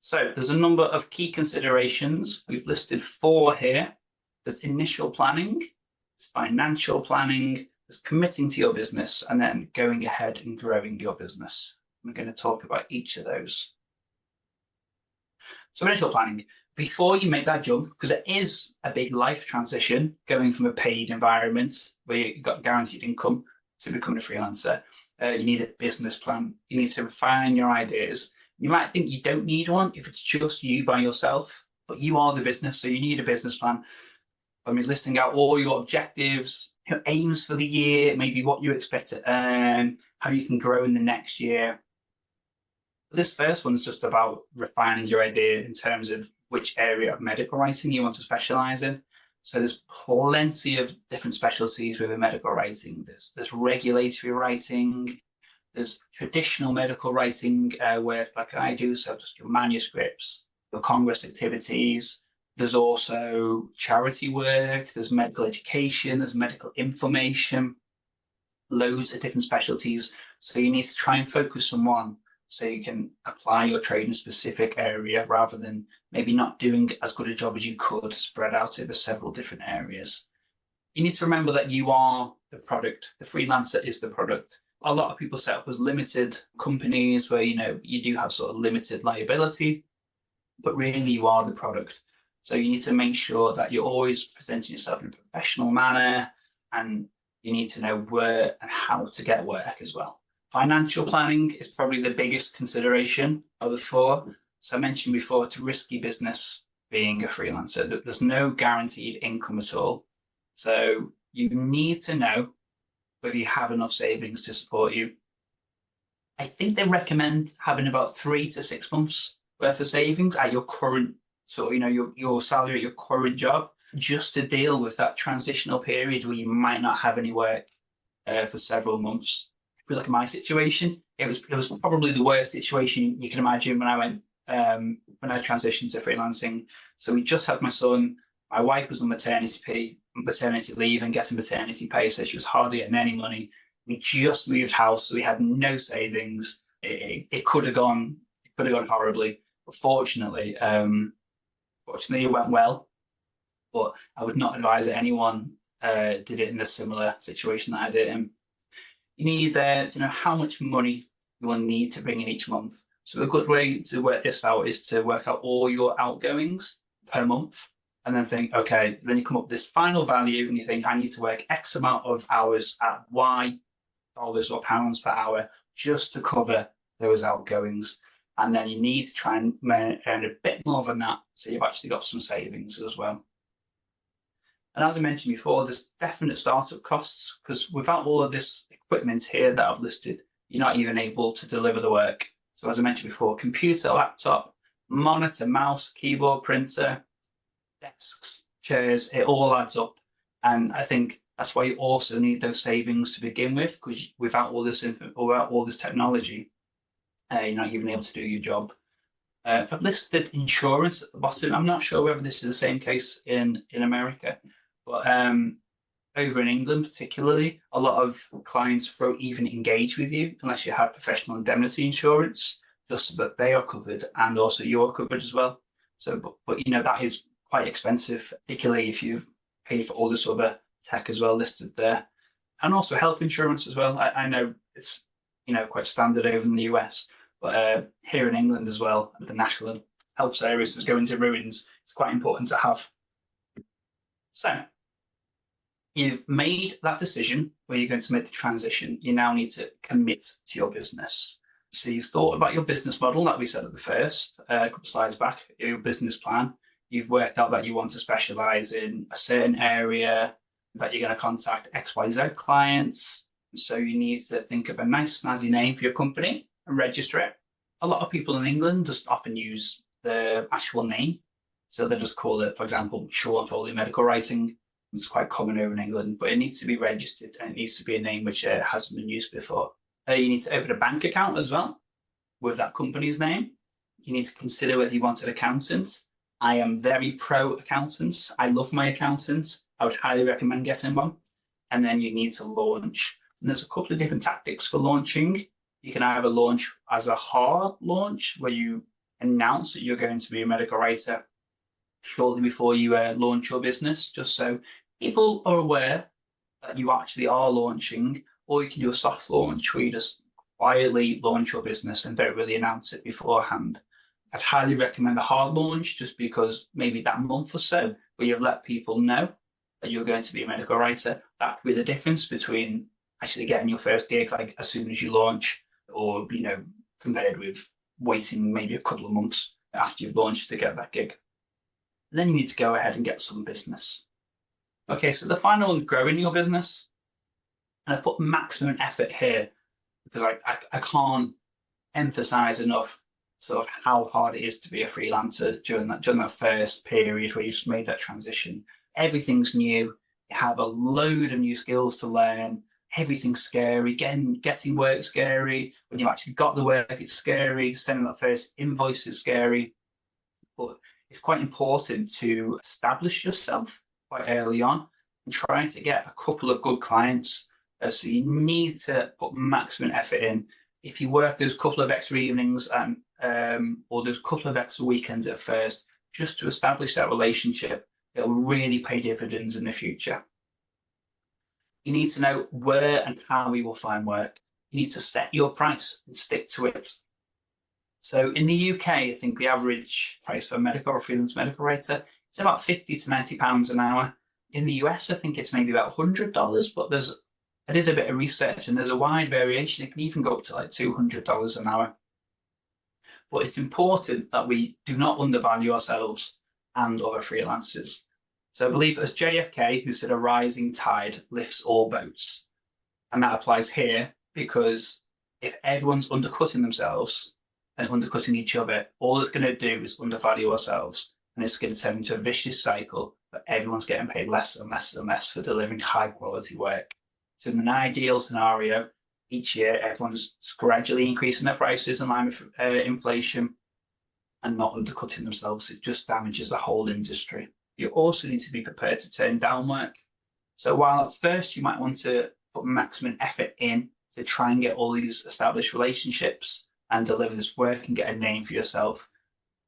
So there's a number of key considerations. We've listed 4 here. There's initial planning, there's financial planning, there's committing to your business, and then going ahead and growing your business. We're going to talk about each of those. So initial planning, before you make that jump, because it is a big life transition, going from a paid environment where you've got guaranteed income to becoming a freelancer, you need a business plan. You need to refine your ideas. You might think you don't need one if it's just you by yourself, but you are the business, so you need a business plan. I mean, listing out all your objectives, your aims for the year, maybe what you expect to earn, how you can grow in the next year. This first one is just about refining your idea in terms of which area of medical writing you want to specialize in. So there's plenty of different specialties within medical writing. There's regulatory writing, there's traditional medical writing work like I do, so just your manuscripts, your congress activities. There's also charity work, there's medical education, there's medical information, loads of different specialties. So you need to try and focus on one so you can apply your trade in a specific area rather than maybe not doing as good a job as you could spread out over several different areas. You need to remember that you are the product. The freelancer is the product. A lot of people set up as limited companies where, you do have sort of limited liability, but really you are the product. So you need to make sure that you're always presenting yourself in a professional manner, and you need to know where and how to get work as well. Financial planning is probably the biggest consideration of the 4. So I mentioned before, it's a risky business being a freelancer. There's no guaranteed income at all. So you need to know whether you have enough savings to support you. I think they recommend having about 3 to 6 months worth of savings at your current your salary at your current job, just to deal with that transitional period where you might not have any work for several months. I feel like in my situation, it was probably the worst situation you can imagine when I transitioned to freelancing. So we just had my son. My wife was on maternity leave and getting maternity pay, so she was hardly getting any money. We just moved house, so we had no savings. It could have gone horribly, but fortunately, it went well. But I would not advise that anyone did it in a similar situation that I did in. You need to know how much money you will need to bring in each month. So a good way to work this out is to work out all your outgoings per month, and then think, okay, then you come up with this final value and you think, I need to work X amount of hours at Y dollars or pounds per hour just to cover those outgoings. And then you need to try and earn a bit more than that, so you've actually got some savings as well. And as I mentioned before, there's definite startup costs, because without all of this equipment here that I've listed, you're not even able to deliver the work. So as I mentioned before, computer, laptop, monitor, mouse, keyboard, printer, desks, chairs, it all adds up. And I think that's why you also need those savings to begin with, because without all this technology, you're not even able to do your job. I've listed insurance at the bottom. I'm not sure whether this is the same case in America, but over in England particularly, a lot of clients won't even engage with you unless you have professional indemnity insurance, just so that they are covered and also you're covered as well. So, but that is quite expensive, particularly if you've paid for all this other tech as well listed there. And also health insurance as well. I know it's quite standard over in the US, but here in England as well, the National Health Service is going to ruins. It's quite important to have. So you've made that decision where you're going to make the transition. You now need to commit to your business. So you've thought about your business model that we said at the first, a couple of slides back, your business plan. You've worked out that you want to specialize in a certain area, that you're going to contact XYZ clients. So you need to think of a nice snazzy name for your company and register it. A lot of people in England just often use the actual name. So they just call it, for example, Shaun Medical Writing. It's quite common over in England, but it needs to be registered and it needs to be a name which hasn't been used before. You need to open a bank account as well with that company's name. You need to consider whether you want an accountant. I am very pro accountants. I love my accountants. I would highly recommend getting one. And then you need to launch. And there's a couple of different tactics for launching. You can either launch as a hard launch where you announce that you're going to be a medical writer shortly before you launch your business, just so people are aware that you actually are launching. Or you can do a soft launch where you just quietly launch your business and don't really announce it beforehand. I'd highly recommend a hard launch, just because maybe that month or so where you've let people know that you're going to be a medical writer, that could be the difference between actually getting your first gig like as soon as you launch, or compared with waiting maybe a couple of months after you've launched to get that gig. And then you need to go ahead and get some business. Okay, so the final one, growing your business. And I put maximum effort here because I can't emphasize enough sort of how hard it is to be a freelancer during that first period where you just made that transition. Everything's new. You have a load of new skills to learn. Everything's scary. Getting work scary. When you've actually got the work, it's scary. Sending that first invoice is scary. But it's quite important to establish yourself quite early on and trying to get a couple of good clients. So you need to put maximum effort in. If you work those couple of extra evenings and or those couple of extra weekends at first, just to establish that relationship, it'll really pay dividends in the future. You need to know where and how you will find work. You need to set your price and stick to it. So in the UK, I think the average price for a medical or freelance medical writer is about £50 to £90 an hour. In the US, I think it's maybe about $100, but I did a bit of research and there's a wide variation. It can even go up to like $200 an hour. But it's important that we do not undervalue ourselves and other freelancers. So I believe it was JFK who said a rising tide lifts all boats. And that applies here because if everyone's undercutting themselves and undercutting each other, all it's going to do is undervalue ourselves. And it's going to turn into a vicious cycle that everyone's getting paid less and less and less for delivering high quality work. So in an ideal scenario, each year everyone's gradually increasing their prices in line with inflation and not undercutting themselves. It just damages the whole industry. You also need to be prepared to turn down work. So while at first you might want to put maximum effort in to try and get all these established relationships and deliver this work and get a name for yourself,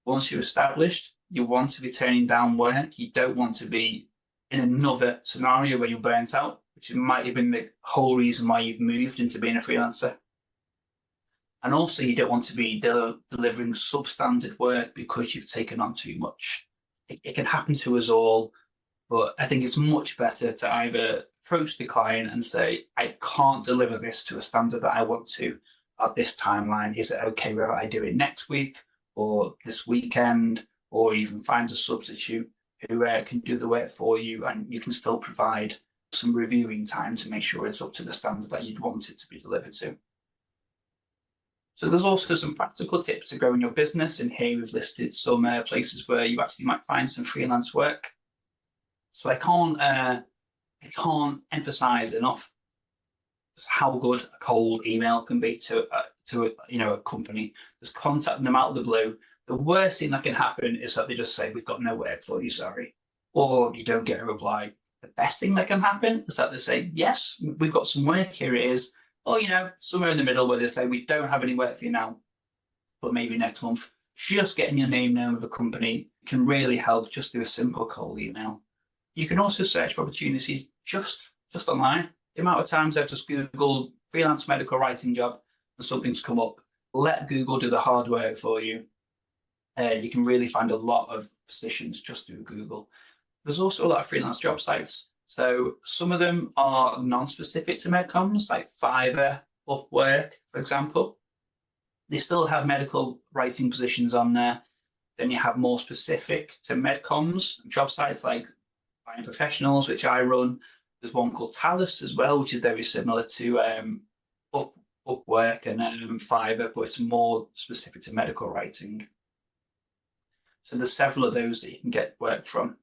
once you're established, you want to be turning down work. You don't want to be in another scenario where you're burnt out, which might have been the whole reason why you've moved into being a freelancer. And also you don't want to be delivering substandard work because you've taken on too much. It can happen to us all, but I think it's much better to either approach the client and say, I can't deliver this to a standard that I want to at this timeline. Is it okay whether I do it next week or this weekend, or even find a substitute who can do the work for you, and you can still provide some reviewing time to make sure it's up to the standard that you'd want it to be delivered to. So there's also some practical tips to growing your business, and here we've listed some places where you actually might find some freelance work. So I can't emphasize enough just how good a cold email can be to a company. Just contacting them out of the blue. The worst thing that can happen is that they just say, we've got no work for you, sorry. Or you don't get a reply. The best thing that can happen is that they say, yes, we've got some work, here it is. Or, somewhere in the middle where they say, we don't have any work for you now, but maybe next month. Just getting your name known with a company can really help. Just do a simple cold email. You can also search for opportunities just online. The amount of times I've just Googled freelance medical writing job and something's come up. Let Google do the hard work for you. You can really find a lot of positions just through Google. There's also a lot of freelance job sites. So some of them are non-specific to medcoms, like Fiverr, Upwork, for example. They still have medical writing positions on there. Then you have more specific to medcoms job sites like Finding Professionals, which I run. There's one called Talus as well, which is very similar to Upwork and Fiverr, but it's more specific to medical writing. So there's several of those that you can get work from.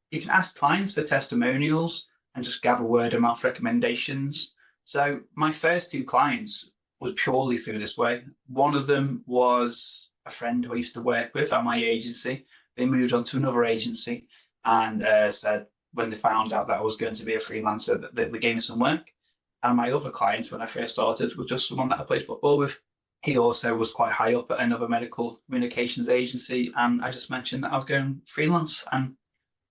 You can ask clients for testimonials and just gather word of mouth recommendations. So my first two clients was purely through this way. One of them was a friend who I used to work with at my agency. They moved on to another agency and said when they found out that I was going to be a freelancer, that they gave me some work. And my other clients when I first started was just someone that I played football with. He also was quite high up at another medical communications agency, and I just mentioned that I was going freelance, and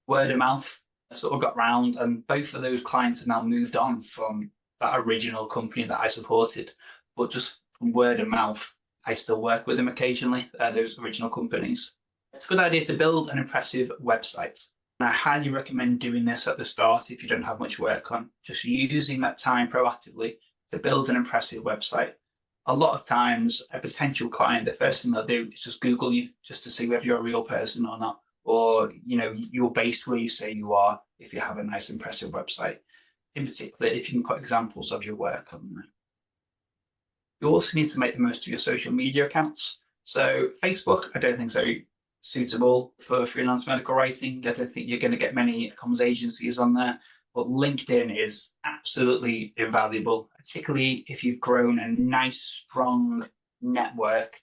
word of mouth sort of got round, and both of those clients have now moved on from that original company that I supported. But just from word of mouth, I still work with them occasionally, those original companies. It's a good idea to build an impressive website. And I highly recommend doing this at the start if you don't have much work on, just using that time proactively to build an impressive website. A lot of times, a potential client, the first thing they'll do is just Google you just to see whether you're a real person or not, or you're based where you say you are if you have a nice, impressive website. In particular, if you can put examples of your work on there. You also need to make the most of your social media accounts. So Facebook, I don't think is very suitable for freelance medical writing. I don't think you're going to get many comms agencies on there. But LinkedIn is absolutely invaluable, particularly if you've grown a nice, strong network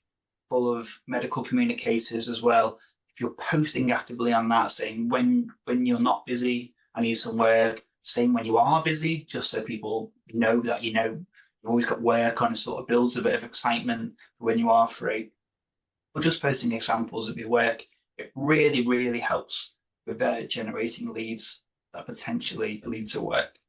full of medical communicators as well. If you're posting actively on that, saying when you're not busy, I need some work, saying when you are busy, just so people know that you've always got work on, it sort of builds a bit of excitement for when you are free. Or just posting examples of your work, it really, really helps with generating leads that potentially lead to work.